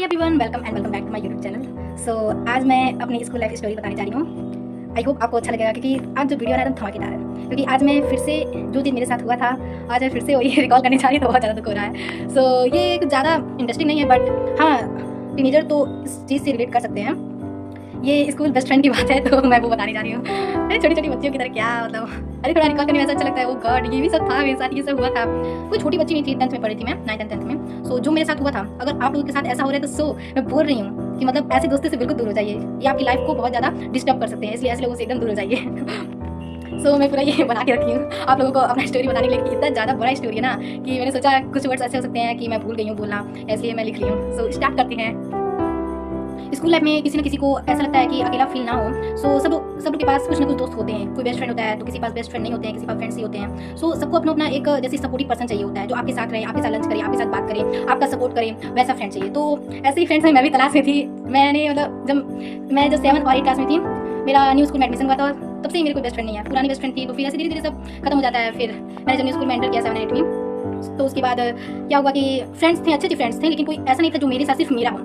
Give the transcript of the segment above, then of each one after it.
Hi everyone, welcome back to my YouTube channel. So आज मैं अपनी स्कूल लाइफ स्टोरी बताने जा रही हूँ। आई होप आपको अच्छा लगेगा क्योंकि आज जो वीडियो है एकदम धमाकेदार है। क्योंकि आज मैं फिर से जो चीज़ मेरे साथ हुआ था आज मैं फिर से वही रिकॉल करने जा रही हूँ, तो बहुत ज़्यादा दुख हो रहा है। सो ये कुछ ज़्यादा इंटरेस्टिंग नहीं है, बट हाँ टीनेजर तो इस चीज़ से रिलेट कर सकते हैं। ये स्कूल बेस्ट फ्रेंड की बात है, तो मैं वो बताने जा रही हूँ। अरे छोटी छोटी बच्चियों की तरह क्या मतलब, अरे थोड़ा रिकॉल करने में ऐसा अच्छा लगता है। वो गॉड, ये भी सब था मेरे साथ, ये सब हुआ था। कोई छोटी बच्ची नहीं थी, 10th में पढ़ी थी मैं, 9th और 10th में। सो जो मेरे साथ हुआ था, अगर आप लोगों के साथ ऐसा हो रहा है तो मैं बोल रही हूँ कि मतलब ऐसे दोस्तों से बिल्कुल दूर हो जाइए। ये आपकी लाइफ को बहुत ज़्यादा डिस्टर्ब कर सकते हैं, इसलिए ऐसे लोगों से एकदम दूर हो जाइए। सो मैं पूरा ये बना के रखी हूँ आप लोगों को अपना स्टोरी बताने के लिए। इतना ज़्यादा बड़ा स्टोरी है ना कि मैंने सोचा कुछ वर्ड्स ऐसे हो सकते हैं कि मैं भूल गई हूँ बोलना, इसलिए मैं लिख रही हूँ। सो स्टार्ट करते हैं। स्कूल लाइफ में किसी न किसी को ऐसा लगता है कि अकेला फील ना हो। सो सब लोग के पास कुछ ना कुछ दोस्त होते हैं। कोई बेस्ट फ्रेंड होता है तो किसी पास बेस्ट फ्रेंड नहीं होते हैं, किसी पास फ्रेंड्स ही होते हैं। सो सबको अपना अपना एक जैसे सपोर्टिव पर्सन चाहिए होता है, जो आपके साथ रहे, आपके साथ लंच करे, आपके साथ बात करे, आपका सपोर्ट करे, वैसा फ्रेंड चाहिए। तो ऐसे ही फ्रेंड्स में मैं भी तलाश में थी। मैंने मतलब जब मैं 7 और 8 क्लास में थी, मेरा न्यू स्कूल में एडमिशन हुआ था, तब से ही मेरे कोई बेस्ट फ्रेंड नहीं है। पुरानी बेस्ट फ्रेंड थी, तो फिर ऐसे धीरे धीरे सब खत्म हो जाता है। फिर मैंने जब न्यू स्कूल में एंटर किया 7 8 में, तो उसके बाद क्या हुआ कि फ्रेंड्स थे, अच्छे फ्रेंड्स थे, लेकिन कोई ऐसा नहीं था जो मेरे साथ सिर्फ मेरा हो,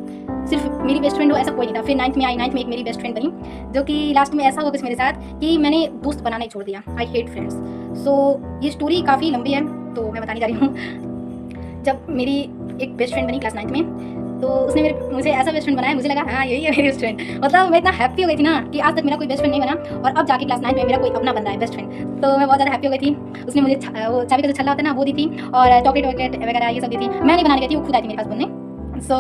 सिर्फ मेरी बेस्ट फ्रेंड हो, ऐसा कोई नहीं था। फिर 9th में आई, 9th में एक मेरी बेस्ट फ्रेंड बनी, जो कि लास्ट में ऐसा हुआ कुछ मेरे साथ कि मैंने दोस्त बनाना ही छोड़ दिया। I hate friends. सो ये स्टोरी काफ़ी लंबी है, तो मैं बताने जा रही हूँ। जब मेरी एक बेस्ट फ्रेंड बनी क्लास 9th में, तो उसने मुझे ऐसा बेस्ट फ्रेंड बनाया, मुझे लगा हाँ यही है मेरी बेस्ट फ्रेंड। मतलब मैं इतना हैप्पी हो गई थी ना कि आज तक मेरा कोई बेस्ट फ्रेंड नहीं बना, और अब जाके क्लास 9th में मेरा कोई अपना बन रहा है बेस्ट फ्रेंड। तो मैं बहुत ज़्यादा हैप्पी हो गई थी। उसने मुझे वो चाबी का जो छल्ला होता है ना, वो दी थी, और चॉकलेट वगैरह ये सब दी थी। मैं नहीं बनाने गई थी, वो खुद आई थी मेरे पास बनने। सो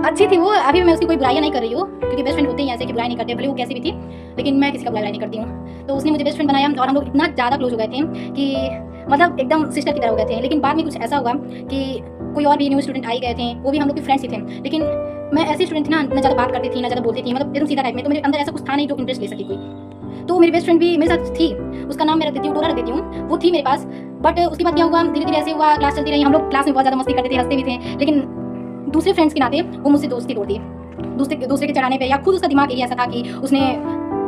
अच्छी थी वो। अभी मैं उसकी कोई बुराइयाँ नहीं कर रही हूँ, क्योंकि बेस्ट फ्रेंड होते ही ऐसे कि बुराई नहीं करते, भले वो कैसी भी थी, लेकिन मैं किसी का बुराई नहीं करती हूँ। तो उसने मुझे बेस्ट फ्रेंड बनाया और हम लोग इतना ज़्यादा क्लोज हो गए थे कि मतलब एकदम सिस्टर की तरह हो गए थे। लेकिन बाद में कुछ ऐसा हुआ कि कोई और भी न्यू स्टूडेंट आई गए थे, वो भी हम लोग के फ्रेंड्स ही थे। लेकिन मैं ऐसी स्टूडेंट थी ना ज़्यादा बात करती थी, ना ज़्यादा बोलती थी, मतलब एकदम सीधा टाइप में। तो मेरे अंदर ऐसा कुछ था नहीं जो इंटरेस्ट ले सकी कोई। तो मेरी बेस्ट फ्रेंड भी मेरे साथ थी, उसका नाम मैं रख देती हूँ, डोरा रख देती हूँ, वो थी मेरे पास। बट उसके बाद क्या हुआ, धीरे धीरे ऐसे हुआ, क्लास चलती रही, हम लोग क्लास में बहुत ज़्यादा मस्ती करते थे, हंसते भी थे। लेकिन दूसरे फ्रेंड्स के नाते वो मुझसे दोस्ती तोड़ती, दूसरे के चढ़ाने पे, या खुद उसका दिमाग यही ऐसा था कि उसने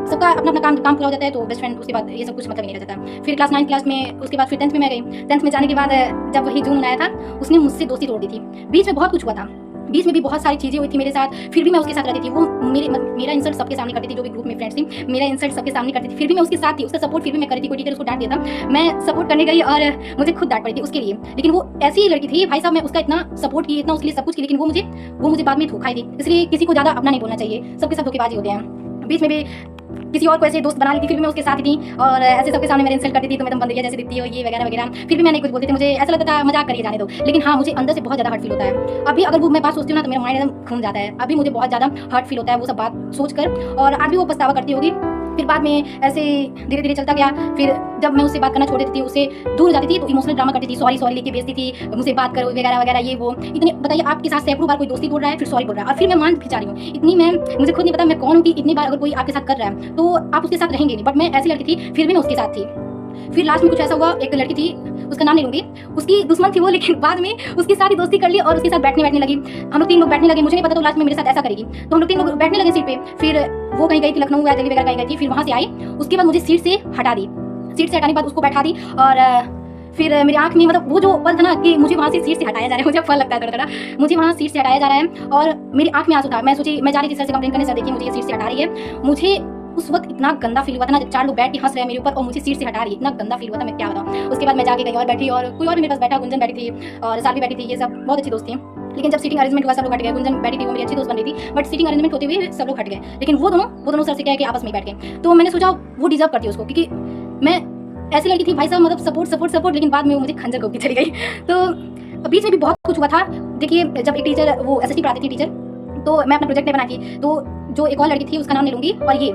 सबका अपना अपना काम पूरा हो जाता है, तो बेस्ट फ्रेंड उसके बाद ये सब कुछ मतलब नहीं रह जाता। फिर क्लास 9th क्लास में, उसके बाद फिर 10th में मैं गई। 10th में जाने के बाद जब वही जून आया था, उसने मुझसे दोस्ती तोड़ दी थी। बीच में बहुत कुछ हुआ था, बीच में भी बहुत सारी चीज़ें हुई थी मेरे साथ, फिर भी मैं उसके साथ रहती थी। वो मेरा इंसल्ट सबके सामने करती थी, जो भी ग्रुप में फ्रेंड्स थी, मेरा इंसल्ट सबके सामने करती थी, फिर भी मैं उसके साथ थी, उसका सपोर्ट फिर भी मैं करती थी। कोई टीचर उसको डांट दिया था, मैं सपोर्ट करने गई और मुझे खुद डांट पड़ी थी उसके लिए। लेकिन वो ऐसी ही लड़की थी भाई साहब, मैं उसका इतना सपोर्ट की, इतना उसके लिए सब कुछ की, लेकिन वो मुझे बाद में धोखा दी। इसलिए किसी को ज़्यादा अपना नहीं बोलना चाहिए, सबके साथ धोखेबाजी होते हैं। बीच में भी किसी और को ऐसे दोस्त बना ली थी, फिर भी मैं उसके साथ ही थी, और ऐसे सबके सामने मेरे इंसल्ट करती थी, तो मैं तुम बंदरिया जैसे दिखती हो, ये वगैरह वगैरह। फिर भी मैं नहीं कुछ बोलती थी, मुझे ऐसा लगता था मजाक करिए, जाने दो। लेकिन हाँ, मुझे अंदर से बहुत ज़्यादा हर्ट फील होता है। अभी अगर वो मैं बात सोचती हूँ ना, तो मेरा माइंड एकदम घूम जाता है। अभी मुझे बहुत ज़्यादा हर्ट फील होता है वो सब बात सोचकर, और आज भी वो पछतावा करती होगी। फिर बाद में ऐसे धीरे धीरे चलता गया। फिर जब मैं उससे बात करना छोड़ देती थी, उससे दूर जाती थी, तो इमोशनल ड्रामा करती थी, सॉरी लेके भेजती थी, मुझे बात करो वगैरह वगैरह, ये वो। इतने बताइए, आपके साथ सैकड़ों बार कोई दोस्ती बोल रहा है, फिर सॉरी बोल रहा है, और फिर मैं मान खिंचा रही हूँ। इतनी मुझे खुद नहीं पता मैं कौन हूँ कि इतनी बार अगर कोई आपके साथ कर रहा है तो आप उसके साथ रहेंगे नहीं। बट मैं ऐसी लड़की थी, फिर भी मैं उसके साथ थी। फिर लास्ट में कुछ ऐसा हुआ, एक लड़की थी, उसका नाम नहीं लूंगी, उसकी दुश्मन थी वो, लेकिन बाद में उसके साथ ही दोस्ती कर ली और उसके साथ बैठने लगी। हम लोग 3 लोग बैठने लगे, मुझे नहीं पता तो लास्ट में मेरे साथ ऐसा करेगी। तो हम लोग 3 लोग बैठने लगे सीट पे। फिर वो कहीं गई थी लखनऊ या दिल्ली वगैरह कहीं गई थी, फिर वहाँ से आई। उसके बाद मुझे सीट से हटा दी, सीट से हटाने के बाद उसको बैठा दी, और फिर मेरी आंख में मतलब वो जो पल था ना कि मुझे वहाँ से सीट से हटाया जा रहा है, मुझे फल लगता है थोड़ा, मुझे वहाँ सीट से हटाया जा रहा है, और मेरी आंख में आंसू था। मैं सोची, मैं जा रही थी सर से कंप्लेंट करने, सर देखिए मुझे ये सीट से हटा रही है। मुझे उस वक्त इतना गंदा फील हुआ था ना, जब 4 लोग बैठ के हंस रहे हैं मेरे ऊपर और मुझे सीट से हटा रही है, इतना गंदा फील हुआ था, मैं क्या बताऊं। उसके बाद मैं जाके कहीं और बैठी, और कोई और भी मेरे पास बैठा, गुंजन बैठी थी और सालवी बैठी थी, ये सब बहुत अच्छी दोस्त थी। लेकिन जब सीटिंग अरेंजमेंट हुआ, सब लोग हट गए। गुंजन बैठी थी, वो मेरी अच्छी दोस्त बन रही थी, बट सीटिंग अरेंजमेंट होते हुए सब लोग हट गए। लेकिन वो दोनों सर से कह के आपस में बैठ गए। तो मैंने सोचा वो डिजर्व करती है उसको, क्योंकि मैं ऐसी लड़की थी भाई साहब, मतलब सपोर्ट, लेकिन बाद में वो मुझे खंजर को चली गई। तो बीच में भी बहुत कुछ हुआ था। देखिए, जब एक टीचर, वो एसएसटी पढ़ाती थी टीचर, तो मैं अपना प्रोजेक्ट नहीं बना की, तो जो एक और लड़की थी उसका नाम नहीं लूंगी, और ये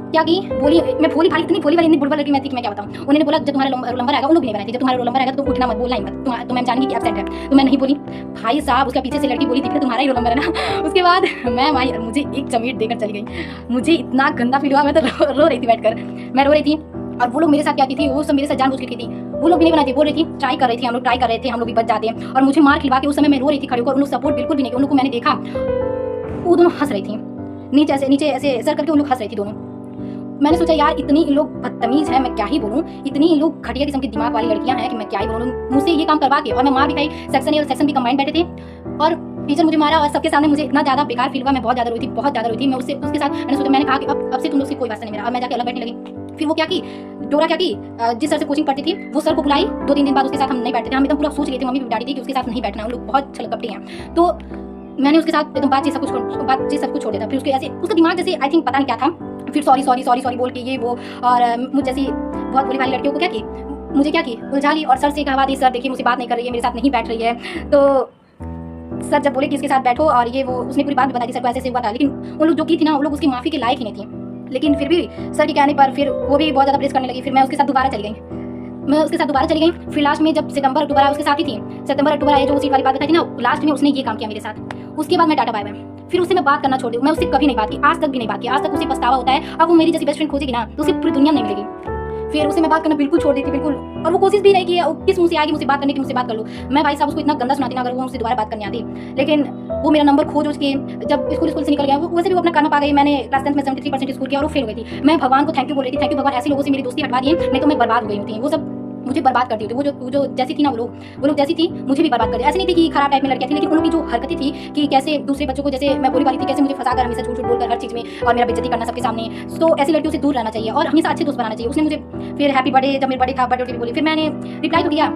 क्या की बोली, मैं भोली भाई, इतनी भोली वाली, इतनी बुढ़वा लड़की मैं थी कि मैं क्या बताऊं। उन्होंने बोला जब तुम्हारा रोल नंबर आएगा, उन लोग नहीं बनाई थी, जब तुम्हारा रोल नंबर आएगा तो तुम उठना मत, बोलना ही मत, तो मैम जानेंगी कि एब्सेंट है। तो मैं नहीं बोली भाई साहब, उसका पीछे से लड़की बोली थी कि तुम्हारा ही रोल नंबर है ना। उसके बाद मैम आई, मुझे एक चमीट देकर चली गई। मुझे इतना गंदा फील हुआ, मैं तो रो रही थी बैठकर, मैं रो रही थी। और वो लोग मेरे साथ क्या की थी, वो सब मेरे साथ जानबूझ के की थी। वो लोग भी नहीं बनाती, बोल रही थी ट्राई कर रही थी, हम लोग ट्राई कर रहे थे, हम लोग भी बच जाते हैं, और मुझे मार खिलवा के उस समय मैं रो रही थी खड़ी होकर। उन लोग सपोर्ट बिल्कुल भी नहीं किया। उन लोग को मैंने देखा, वो दोनों हंस रही थी, नीचे ऐसे सर करके उन लोग हंस रही थी दोनों। मैंने सोचा यार, इतनी इन लोग बदतमीज है, मैं क्या ही बोलूँ, इतनी इन लोग घटिया किस्म की दिमाग वाली लड़कियां हैं कि मैं क्या ही बोलूँ। मुझसे ये काम करवा के, और मैं मार भी खाई, सेक्शन ए और सेक्शन बी कंबाइंड बैठे थे, और टीचर मुझे मारा और सबके सामने मुझे इतना ज़्यादा बेकार फील हुआ, मैं बहुत ज़्यादा रोई थी, बहुत ज़्यादा रोई थी। मैं उसके साथ मैंने सोचा, मैंने कहा कि अब से तुम लोग से कोई वास्ता नहीं मेरा, और मैं जाके अलग बैठने लगी। फिर वो क्या की, डोरा क्या की, जिस सर से कोचिंग पढ़ती थी वो सर को बुलाई, 2-3 दिन बाद उसके साथ हम नहीं बैठते थे। हम एकदम पूरा सोच लिए थे, मम्मी भी डांटी थी कि उसके साथ नहीं बैठना, हम लोग बहुत छलकपटी हैं। तो मैंने उसके साथ एकदम बातचीत सब कुछ छोड़ दिया था। फिर उसके ऐसे उसका दिमाग जैसे आई थिंक पता नहीं क्या था, फिर सॉरी बोल के ये वो, और मुझ जैसी बहुत भोली भाली लड़कियों को क्या की, मुझे क्या की, उलझा ली और सर से कहा दी, सर देखिए मुझसे बात नहीं कर रही है, मेरे साथ नहीं बैठ रही है। तो सर जब बोले कि इसके साथ बैठो और ये वो, उसने पूरी बात भी बताई, सर को ऐसे हुआ था, लेकिन वो लोग जो की थी ना, वो लोग उसकी माफ़ी के लायक ही नहीं थी। लेकिन फिर भी सर के कहने पर फिर वो भी बहुत ज़्यादा प्रेस करने लगी। फिर मैं उसके साथ दोबारा चली गई। फिर लास्ट में जब सितंबर अक्टूबर आया, उसके साथ ही थी, सितंबर अक्टूबर आया, जो सीट वाली बात बताई थी ना, लास्ट में उसने ये काम किया मेरे साथ। उसके बाद मैं टाटा बाय बाय, फिर उससे मैं बात करना छोड़ दी। मैं उससे कभी नहीं बात की, आज तक भी नहीं बात की। आज तक उसे पछतावा होता है। अब वो मेरी जैसी बेस्ट फ्रेंड खोजेगी ना तो उसे पूरी दुनिया नहीं मिलेगी। फिर उससे मैं बात करना बिल्कुल छोड़ दी थी, बिल्कुल। और वो कोशिश भी नहीं की किस मुंह से आएगी मुझसे बात करने की, मुझसे बात कर लो। मैं भाई साहब उसको इतना गंदा सुनाती ना अगर वो मुझसे दोबारा बात करने आती। लेकिन वो मेरा नंबर खोज उसके, जब स्कूल से निकल गया, वो वैसे भी वो अपना काम पा गई। मैंने क्लास 10 में 73% स्कोर किया और वो फेल हो गई थी। मैं भगवान को थैंक यू बोल रही थी, थैंक यू भगवान, ऐसे लोगों से मेरी दोस्ती हटवा दिए, नहीं तो मैं बर्बाद हो गई होती। वो सब मुझे बर्बाद कर दी थी। वो जो जैसी थी ना, वो लोग जैसी थी मुझे भी बर्बाद कर दिया। ऐसे नहीं थी कि खराब टाइप में लड़कियां थी, लेकिन उनकी जो हरकतें थी कि कैसे दूसरे बच्चों को, जैसे मैं बोली वाली थी, कैसे मुझे फंसाकर हमेशा झूठ बोलकर हर चीज़ में और मेरा बेइज्जती करना सबके सामने। तो ऐसी लड़कियों से दूर रहना चाहिए और हमेशा अच्छे दोस्त बनाना चाहिए। उसने मुझे फिर हैप्पी बर्थडे, जब मेरा बर्थडे था, बर्थडे बोली, फिर मैंने रिप्लाई तो किया,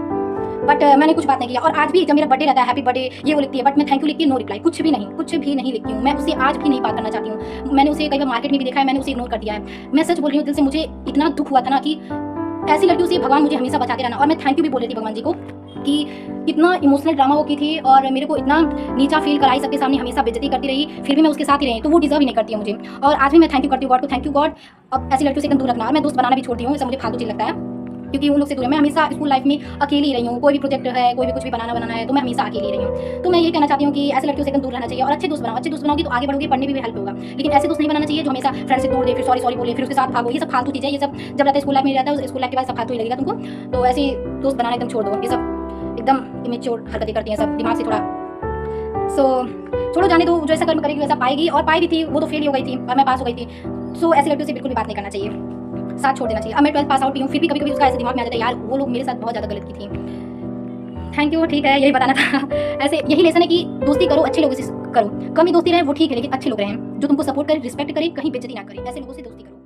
बट मैंने कुछ बात नहीं किया। और आज भी जब मेरा बर्थडे रहता है, हैप्पी बर्थडे ये वो लिखती है, बट मैं थैंक यू लिखती हूँ, नो रिप्लाई, कुछ भी नहीं लिखती हूँ। मैं उसे आज भी नहीं बात करना चाहती हूँ। मैंने उसे कई बार मार्केट में भी देखा है, मैंने उसे इग्नोर कर दिया है। मैं सच बोल रही हूँ, दिल से मुझे इतना दुख हुआ था ना कि ऐसी लड़कियों से भगवान मुझे हमेशा बचाते रहना। और मैं थैंक यू भी बोल रही थी भगवान जी को कि कितना इमोशनल ड्रामा वो की थी और मेरे को इतना नीचा फील कराई, सबके सामने हमेशा बेइज्जती करती रही, फिर भी मैं उसके साथ ही रही। तो वो डिजर्व ही नहीं करती है मुझे। और आज भी मैं थैंक यू करती हूँ गॉड को, थैंक यू गॉड, अब ऐसी लड़कियों से एकदम दूर रखना। और मैं दोस्त बनाना भी छोड़ती हूँ, ऐसा मुझे फालतू चीज लगता है, क्योंकि उन लोग से दूर है। मैं हमेशा स्कूल लाइफ में अकेली ही रही हूँ। कोई भी प्रोजेक्ट है, कोई भी कुछ भी बनाना है, तो मैं हमेशा अकेली रही हूँ। तो मैं ये कहना चाहती हूँ कि ऐसे लड़कियों से एकदम दूर रहना चाहिए और अच्छे दोस्त बनाओगे तो आगे बढ़ोगे, पढ़ने में भी हेल्प होगा। लेकिन ऐसे दोस्त नहीं बनाना चाहिए जो हमेशा फ्रेंड से तोड़ दे, फिर सॉरी बोले, फिर उसके साथ भागो। ये सब फालतू चीज़ें, ये सब जब रहता है स्कूल लाइफ में रहता है, स्कूल लाइफ के बाद सब फालतू ही लगेगा तुमको। तो ऐसे दोस्त बनाना एकदम छोड़ दो। ये सब एकदम इमेच्योर हरकतें करती हैं, सब दिमाग से थोड़ा छोड़ो, जाने दो। जो ऐसा कर्म करेगी वैसा पाएगी, और पाई भी थी। वो तो फेल हो गई थी और मैं पास हो गई थी। सो ऐसी लड़कियों से बिल्कुल भी बात नहीं करना चाहिए, साथ छोड़ देना चाहिए। अब मैं 12th पास आउट भी हूँ, फिर भी कभी कभी उसका ऐसे दिमाग में आ जाता है, यार वो लोग मेरे साथ बहुत ज़्यादा गलत की थी। थैंक यू, ठीक है, यही बताना था। ऐसे यही लेसन है कि दोस्ती करो, अच्छे लोगों से करो। कम ही दोस्ती रहे वो ठीक है, लेकिन अच्छे लोग रहें जो तुमको सपोर्ट करें, रिस्पेक्ट करें, कहीं बेइज्जती ना करें। ऐसे लोगों से दोस्ती करो।